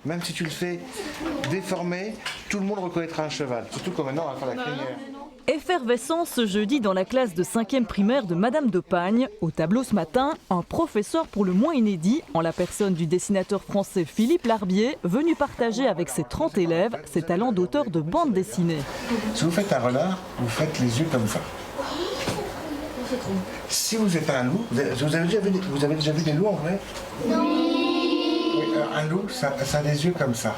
Même si tu le fais déformé, tout le monde reconnaîtra un cheval. Surtout quand maintenant on va faire la crinière. Effervescence ce jeudi dans la classe de 5e primaire de Madame de Pagne. Au tableau ce matin, un professeur pour le moins inédit, en la personne du dessinateur français Philippe Larbier, venu partager avec ses 30 élèves ses talents d'auteur de bande dessinée. Si vous faites un renard, vous faites les yeux comme ça. Si vous êtes un loup, vous avez déjà vu des loups en vrai? Non. Oui, un loup, ça a des yeux comme ça.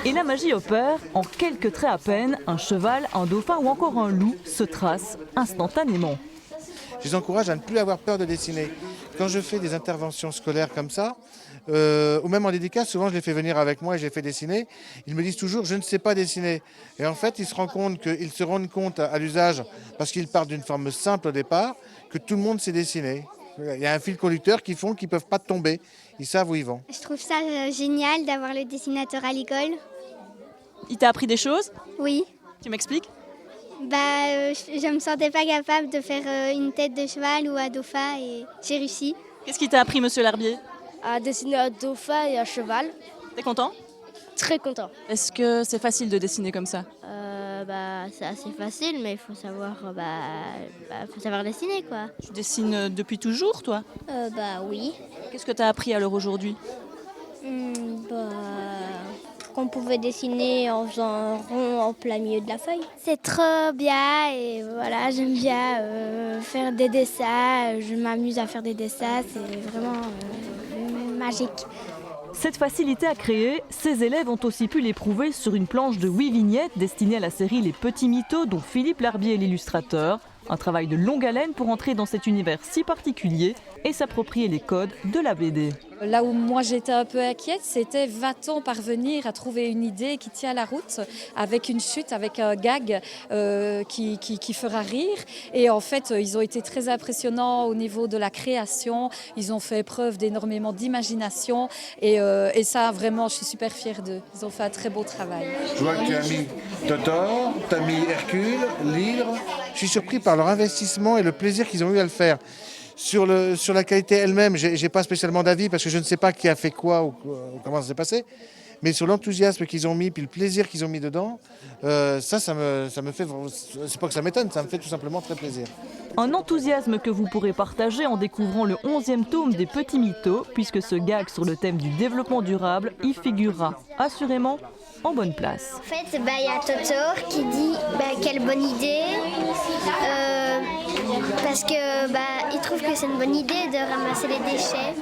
Et la magie opère, en quelques traits à peine, un cheval, un dauphin ou encore un loup se tracent instantanément. Je les encourage à ne plus avoir peur de dessiner. Quand je fais des interventions scolaires comme ça, ou même en dédicace, souvent je les fais venir avec moi et je les fais dessiner. Ils me disent toujours « je ne sais pas dessiner ». Et en fait, ils se rendent compte à l'usage, parce qu'ils partent d'une forme simple au départ, que tout le monde sait dessiner. Il y a un fil conducteur qui font qu'ils ne peuvent pas tomber. Ils savent où ils vont. Je trouve ça génial d'avoir le dessinateur à l'école. Il t'a appris des choses? Oui. Tu m'expliques? Je me sentais pas capable de faire une tête de cheval ou un dauphin et j'ai réussi. Qu'est-ce qu'il t'a appris, monsieur Larbier? À dessiner un dauphin et un cheval. T'es content? Très content. Est-ce que c'est facile de dessiner comme ça? C'est assez facile, mais il faut savoir, faut savoir dessiner, quoi. Tu dessines depuis toujours, toi? Oui. Qu'est-ce que t'as appris alors aujourd'hui? Qu'on pouvait dessiner en faisant un rond en plein milieu de la feuille. C'est trop bien et voilà, j'aime bien faire des dessins. Je m'amuse à faire des dessins, c'est vraiment magique. Cette facilité à créer, ces élèves ont aussi pu l'éprouver sur une planche de 8 vignettes destinée à la série Les Petits Mythos dont Philippe Larbier est l'illustrateur. Un travail de longue haleine pour entrer dans cet univers si particulier et s'approprier les codes de la BD. Là où moi j'étais un peu inquiète, c'était va-t-on parvenir à trouver une idée qui tient la route avec une chute, avec un gag qui fera rire. Et en fait, ils ont été très impressionnants au niveau de la création. Ils ont fait preuve d'énormément d'imagination et ça, vraiment, je suis super fière d'eux. Ils ont fait un très beau travail. Je vois que tu as mis Totor, tu as mis Hercule, L'Hydre. Je suis surpris par leur investissement et le plaisir qu'ils ont eu à le faire. Sur la qualité elle-même, je n'ai pas spécialement d'avis parce que je ne sais pas qui a fait quoi ou comment ça s'est passé. Mais sur l'enthousiasme qu'ils ont mis, puis le plaisir qu'ils ont mis dedans, ça me fait, c'est pas que ça m'étonne, ça me fait tout simplement très plaisir. Un enthousiasme que vous pourrez partager en découvrant le 11e tome des Petits Mythos, puisque ce gag sur le thème du développement durable y figurera assurément en bonne place. En fait, il y a Totor qui dit quelle bonne idée, parce que il trouve que c'est une bonne idée de ramasser les déchets.